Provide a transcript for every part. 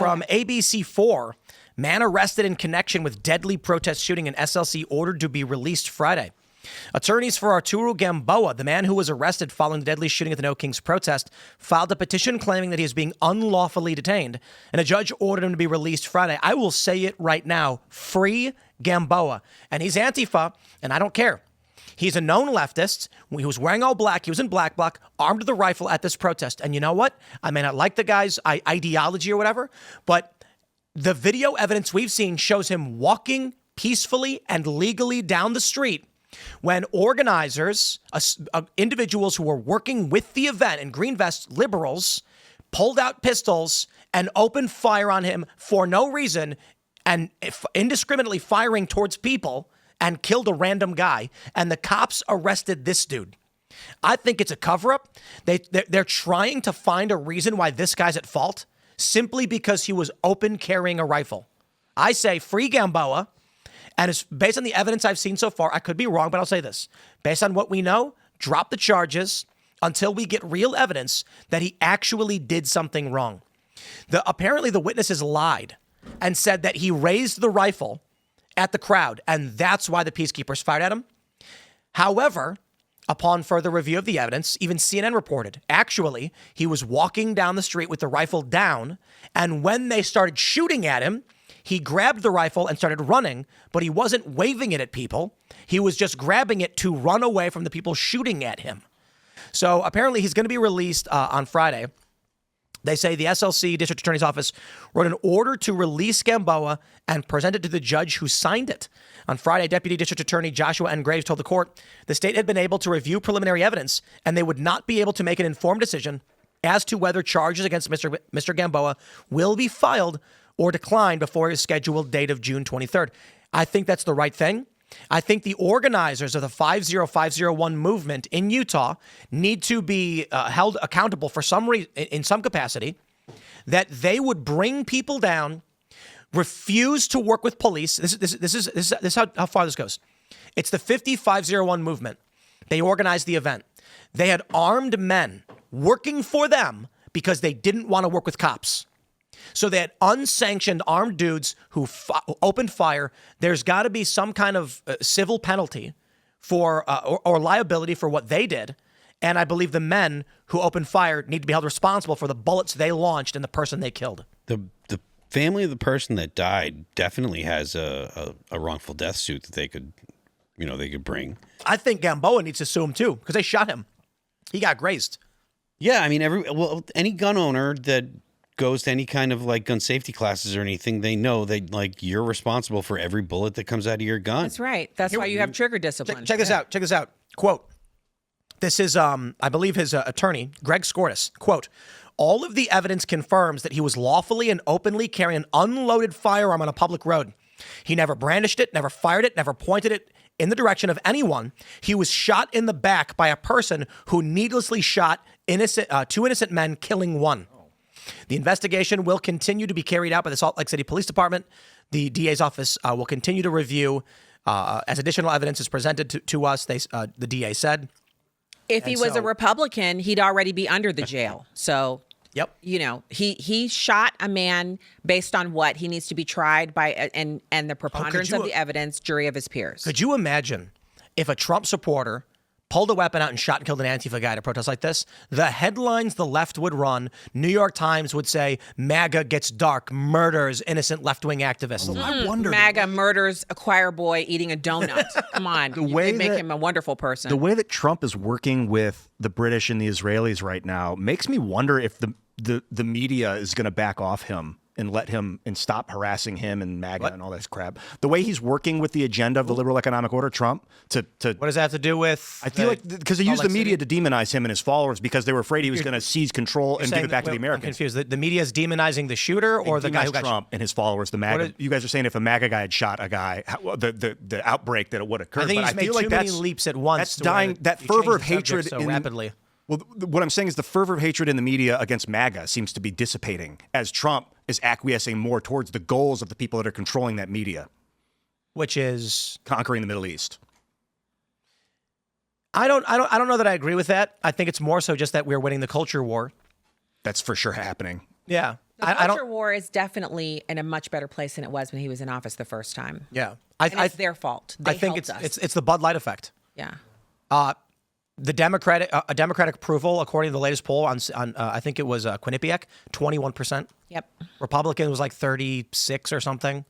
from ABC4. Man arrested in connection with deadly protest shooting in SLC ordered to be released Friday. Attorneys for Arturo Gamboa, the man who was arrested following the deadly shooting at the No Kings protest, filed a petition claiming that he is being unlawfully detained, and a judge ordered him to be released Friday. I will say it right now. Free Gamboa. And he's Antifa, and I don't care. He's a known leftist. He was wearing all black. He was in black bloc, armed with a rifle at this protest. And you know what? I may not like the guy's ideology or whatever, but the video evidence we've seen shows him walking peacefully and legally down the street when organizers, individuals who were working with the event in green vests, liberals, pulled out pistols and opened fire on him for no reason and indiscriminately firing towards people and killed a random guy. And the cops arrested this dude. I think it's a cover-up. They're trying to find a reason why this guy's at fault simply because he was open carrying a rifle. I say free Gamboa. And it's based on the evidence I've seen so far. I could be wrong, but I'll say this. Based on what we know, drop the charges until we get real evidence that he actually did something wrong. Apparently, the witnesses lied and said that he raised the rifle at the crowd, and that's why the peacekeepers fired at him. However, upon further review of the evidence, even CNN reported, actually, he was walking down the street with the rifle down, and when they started shooting at him, he grabbed the rifle and started running, but he wasn't waving it at people. He was just grabbing it to run away from the people shooting at him. So apparently he's going to be released on Friday. They say the SLC District Attorney's Office wrote an order to release Gamboa and present it to the judge who signed it. On Friday, Deputy District Attorney Joshua N. Graves told the court the state had been able to review preliminary evidence and they would not be able to make an informed decision as to whether charges against Mr. Gamboa will be filed or declined before his scheduled date of June 23rd. I think that's the right thing. I think the organizers of the 50501 movement in Utah need to be held accountable for in some capacity, that they would bring people down, refuse to work with police. This is how far this goes. It's the 50501 movement. They organized the event. They had armed men working for them because they didn't want to work with cops. So they had unsanctioned armed dudes who opened fire. There's got to be some kind of civil penalty for or liability for what they did. And I believe the men who opened fire need to be held responsible for the bullets they launched and the person they killed. The family of the person that died definitely has a wrongful death suit that they could bring. I think Gamboa needs to sue him too because they shot him. He got grazed. Yeah, I mean, any gun owner that goes to any kind of like gun safety classes or anything, they know that like you're responsible for every bullet that comes out of your gun. That's right. That's why you have trigger discipline. Check this out. Check this out. Quote. This is, I believe his attorney, Greg Scortis. Quote, all of the evidence confirms that he was lawfully and openly carrying an unloaded firearm on a public road. He never brandished it, never fired it, never pointed it in the direction of anyone. He was shot in the back by a person who needlessly shot two innocent men, killing one. The investigation will continue to be carried out by the Salt Lake City Police Department. The DA's office will continue to review as additional evidence is presented to us, the DA said. If he was a Republican, he'd already be under the jail. So, yep. He shot a man based on what? He needs to be tried by and the preponderance of the evidence, jury of his peers. Could you imagine if a Trump supporter pulled a weapon out and shot and killed an Antifa guy at a protest like this? The headlines the left would run, New York Times would say, MAGA gets dark, murders innocent left-wing activists. I wonder. MAGA murders a choir boy eating a donut. Come on. They make him a wonderful person. The way that Trump is working with the British and the Israelis right now makes me wonder if the media is going to back off him and let him and stop harassing him and MAGA and all this crap. The way he's working with the agenda of the liberal economic order, Trump, to what does that have to do with? I feel like because they used the media to demonize him and his followers because they were afraid he was going to seize control and give it back to the Americans. I'm confused. The media is demonizing the shooter or the guy who got Trump and his followers. The MAGA. You guys are saying if a MAGA guy had shot a guy, the outbreak that it would occur. I think he's made too many leaps at once. That's dying. That fervor of hatred so rapidly. Well, what I'm saying is the fervor of hatred in the media against MAGA seems to be dissipating as Trump is acquiescing more towards the goals of the people that are controlling that media, which is conquering the Middle East. I don't know that I agree with that. I think it's more so just that we're winning the culture war. That's for sure happening. Yeah. The culture war is definitely in a much better place than it was when he was in office the first time. Yeah. It's their fault. They I think helped us. it's the Bud Light effect. Yeah. The Democratic approval, according to the latest poll on I think it was Quinnipiac, 21%. Yep. Republican was like 36 or something,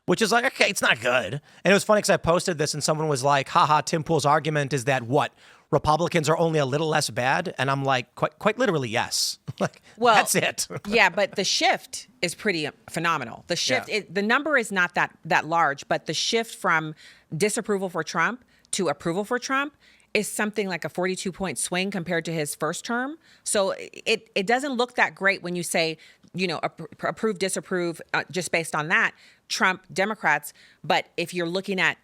which is like, okay, it's not good. And it was funny because I posted this and someone was like, haha, Tim Pool's argument is that what? Republicans are only a little less bad? And I'm like, quite literally, yes. Like, Well, that's it. Yeah, but the shift is pretty phenomenal. The shift, the number is not that large, but the shift from disapproval for Trump to approval for Trump is something like a 42-point swing compared to his first term. So it doesn't look that great when you say, approve, disapprove, just based on that, Trump, Democrats. But if you're looking at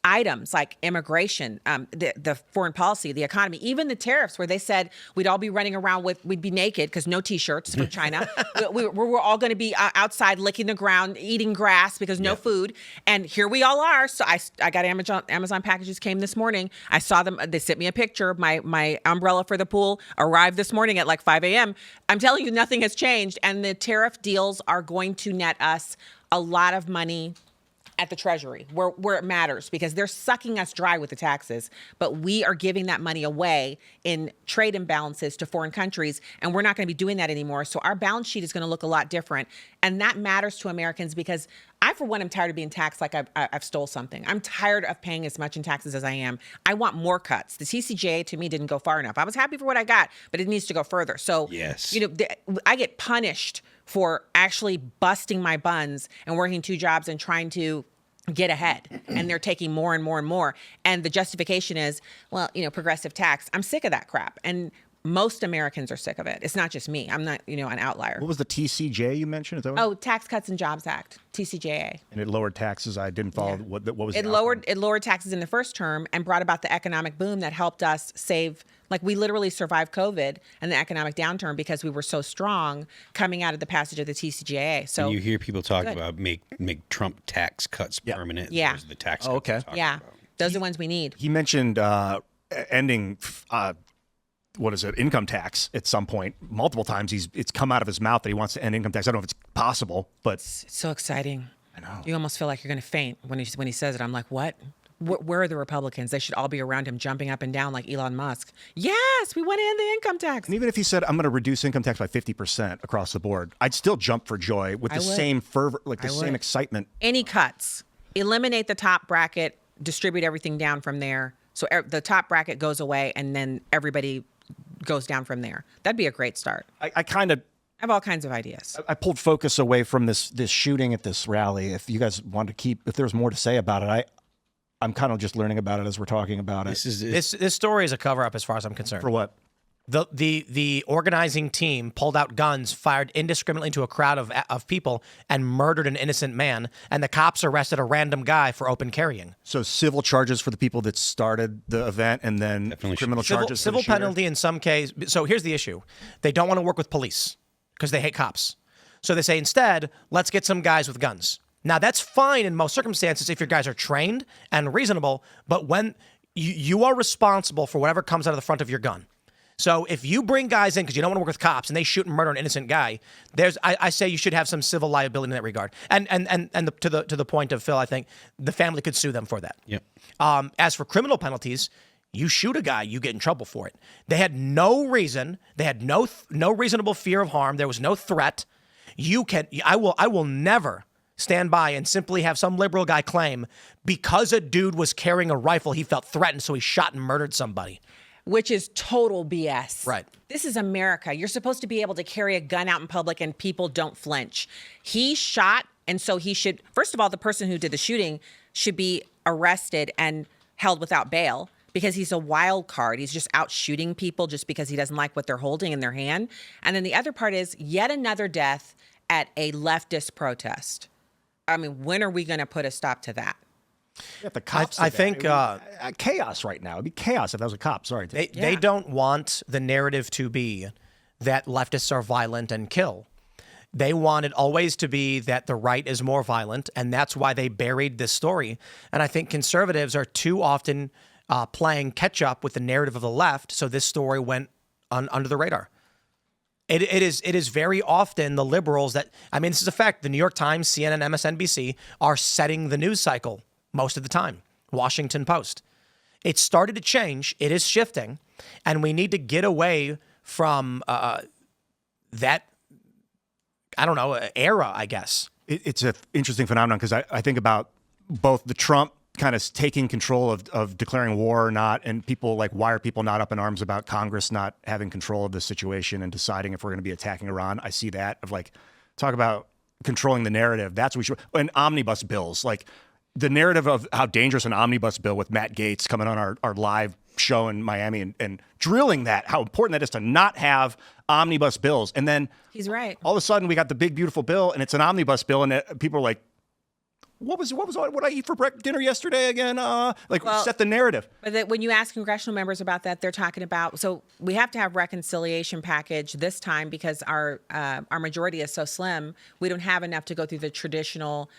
items like immigration, the foreign policy, the economy, even the tariffs where they said we'd all be running around we'd be naked because no T-shirts from China. we're all going to be outside licking the ground, eating grass because no food. And here we all are. So I got Amazon packages came this morning. I saw them. They sent me a picture. My umbrella for the pool arrived this morning at like 5 a.m. I'm telling you, nothing has changed. And the tariff deals are going to net us a lot of money at the Treasury, where it matters, because they're sucking us dry with the taxes, but we are giving that money away in trade imbalances to foreign countries, and we're not going to be doing that anymore. So our balance sheet is going to look a lot different, and that matters to Americans because I, for one, am tired of being taxed like I've stole something. I'm tired of paying as much in taxes as I am. I want more cuts. The TCJA, to me, didn't go far enough. I was happy for what I got, but it needs to go further. So, yes, I get punished for actually busting my buns and working two jobs and trying to get ahead. And they're taking more and more and more. And the justification is, well, progressive tax. I'm sick of that crap. And most Americans are sick of it. It's not just me. I'm not, an outlier. What was the TCJ you mentioned? Is that what? Tax Cuts and Jobs Act, TCJA. And it lowered taxes. I didn't follow. Yeah. What was it? It lowered taxes in the first term and brought about the economic boom that helped us save. Like, we literally survived COVID and the economic downturn because we were so strong coming out of the passage of the TCJA. So and you hear people talk about make Trump tax cuts permanent. Yeah. Those are the tax Oh, cuts okay. Yeah. about. Those are the ones we need. He mentioned ending income tax at some point. Multiple times it's come out of his mouth that he wants to end income tax. I don't know if it's possible, but It's so exciting. I know. You almost feel like you're going to faint when he says it. I'm like, what? Where are the Republicans? They should all be around him jumping up and down like Elon Musk. Yes, we want to end the income tax. And even if he said, I'm going to reduce income tax by 50% across the board, I'd still jump for joy with the same fervor, like the same excitement. Any cuts, eliminate the top bracket, distribute everything down from there. So the top bracket goes away and then everybody goes down from there. That'd be a great start. I kind of I have all kinds of ideas. I pulled focus away from this shooting at this rally. If you guys want to if there's more to say about it, I'm kind of just learning about it as we're talking about it. This story is a cover up as far as I'm concerned. For what? The organizing team pulled out guns, fired indiscriminately into a crowd of people, and murdered an innocent man. And the cops arrested a random guy for open carrying. So civil charges for the people that started the event, and then Definitely criminal charges. Civil for the shooter? penalty in some case. So here's the issue: they don't want to work with police because they hate cops. So they say instead, let's get some guys with guns. Now that's fine in most circumstances if your guys are trained and reasonable. But when you are responsible for whatever comes out of the front of your gun. So if you bring guys in because you don't want to work with cops and they shoot and murder an innocent guy, I say you should have some civil liability in that regard. And to the point of Phil, I think the family could sue them for that. Yep. As for criminal penalties, you shoot a guy, you get in trouble for it. They had no reason. They had no reasonable fear of harm. There was no threat. I will never stand by and simply have some liberal guy claim because a dude was carrying a rifle, he felt threatened, so he shot and murdered somebody. Which is total BS. Right. This is America. You're supposed to be able to carry a gun out in public and people don't flinch. He shot, and so he should, first of all, the person who did the shooting should be arrested and held without bail because he's a wild card. He's just out shooting people just because he doesn't like what they're holding in their hand. And then the other part is yet another death at a leftist protest. I mean, when are we going to put a stop to that? Yeah, the cops. I think chaos right now. It'd be chaos if that was a cop. Sorry. They don't want the narrative to be that leftists are violent and kill. They want it always to be that the right is more violent, and that's why they buried this story. And I think conservatives are too often playing catch up with the narrative of the left, so this story went under the radar. It is very often the liberals that, I mean, this is a fact. The New York Times, CNN, MSNBC are setting the news cycle most of the time. Washington Post. It started to change. It is shifting. And we need to get away from that, I don't know, era, I guess. It's an interesting phenomenon because I think about both the Trump kind of taking control of declaring war or not, and people like, why are people not up in arms about Congress not having control of the situation and deciding if we're going to be attacking Iran? I see that of like, talk about controlling the narrative. That's what we should, and omnibus bills, like the narrative of how dangerous an omnibus bill with Matt Gaetz coming on our live show in Miami and drilling that, how important that is to not have omnibus bills. And then he's right. All of a sudden we got the big, beautiful bill and it's an omnibus bill. And people are like, what I eat for dinner yesterday again? Set the narrative. But when you ask congressional members about that, they're talking about, so we have to have reconciliation package this time because our majority is so slim. We don't have enough to go through the traditional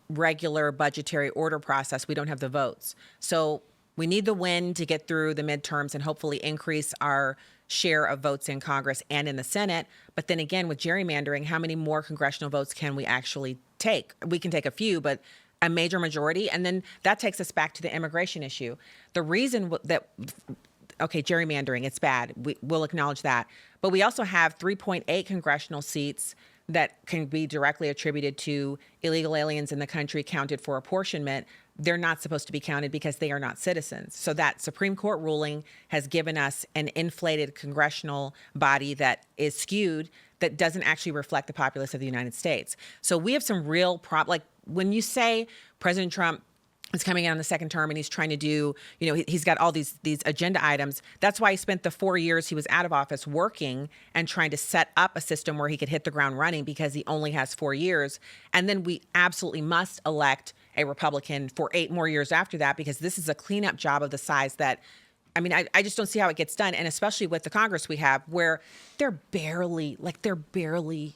regular budgetary order process. We don't have the votes. So we need the win to get through the midterms and hopefully increase our share of votes in Congress and in the Senate. But then again, with gerrymandering, how many more congressional votes can we actually take? We can take a few, but a major majority. And then that takes us back to the immigration issue. The reason that, okay, gerrymandering, it's bad. We'll acknowledge that. But we also have 3.8 congressional seats that can be directly attributed to illegal aliens in the country counted for apportionment. They're not supposed to be counted because they are not citizens. So that Supreme Court ruling has given us an inflated congressional body that is skewed, that doesn't actually reflect the populace of the United States. So we have some real problems. Like when you say President Trump is coming in on the second term and he's trying to do, he's got all these agenda items. That's why he spent the 4 years he was out of office working and trying to set up a system where he could hit the ground running because he only has 4 years. And then we absolutely must elect a Republican for 8 more years after that because this is a cleanup job of the size that, I just don't see how it gets done. And especially with the Congress we have where they're barely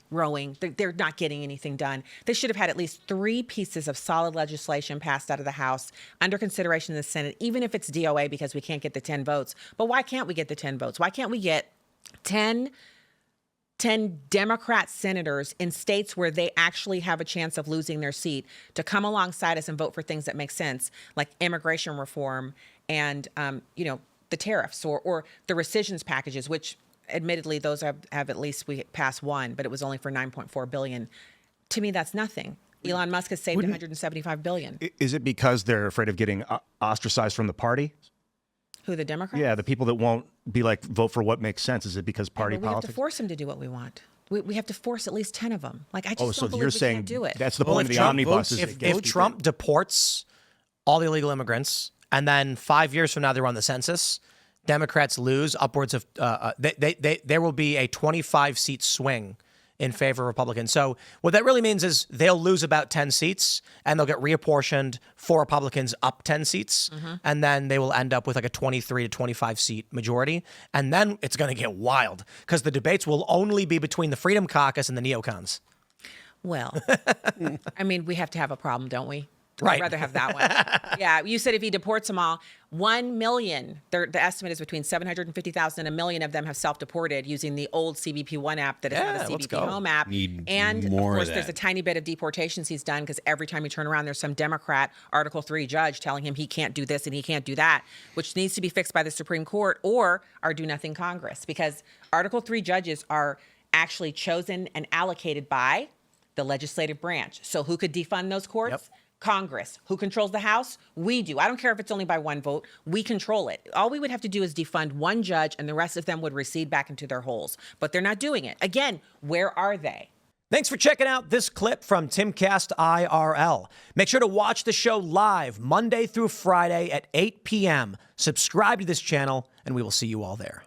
rowing. They're not getting anything done. They should have had at least 3 pieces of solid legislation passed out of the House under consideration in the Senate, even if it's DOA because we can't get the 10 votes. But why can't we get the 10 votes? Why can't we get 10 Democrat senators in states where they actually have a chance of losing their seat to come alongside us and vote for things that make sense, like immigration reform and, the tariffs or the rescissions packages, which admittedly those have at least we passed one, but it was only for $9.4 billion. To me, that's nothing. Elon Musk has saved $175 billion. Is it because they're afraid of getting ostracized from the party? Who, the Democrats? Yeah, the people that won't be like, vote for what makes sense. Is it because party politics? We have to force them to do what we want. We have to force at least 10 of them. Like, I just so don't you're believe we saying can't do it. That's the point of the omnibus. If Trump deports all the illegal immigrants, and then 5 years from now they're on the census, Democrats lose upwards of there will be a 25-seat swing in favor of Republicans. So what that really means is they'll lose about 10 seats and they'll get reapportioned for Republicans up 10 seats. And then they will end up with like a 23 to 25 seat majority. And then it's going to get wild because the debates will only be between the Freedom Caucus and the neocons. Well, we have to have a problem, don't we? Right. I'd rather have that one. Yeah, you said if he deports them all, 1 million, the estimate is between 750,000 and 1 million of them have self-deported using the old CBP1 app that is not a CBP Home app. And of course, there's a tiny bit of deportations he's done because every time you turn around, there's some Democrat Article 3 judge telling him he can't do this and he can't do that, which needs to be fixed by the Supreme Court or our do-nothing Congress because Article 3 judges are actually chosen and allocated by the legislative branch. So who could defund those courts? Yep. Congress. Who controls the House? We do. I don't care if it's only by 1 vote. We control it. All we would have to do is defund 1 judge and the rest of them would recede back into their holes. But they're not doing it. Again, where are they? Thanks for checking out this clip from Timcast IRL. Make sure to watch the show live Monday through Friday at 8 p.m. Subscribe to this channel and we will see you all there.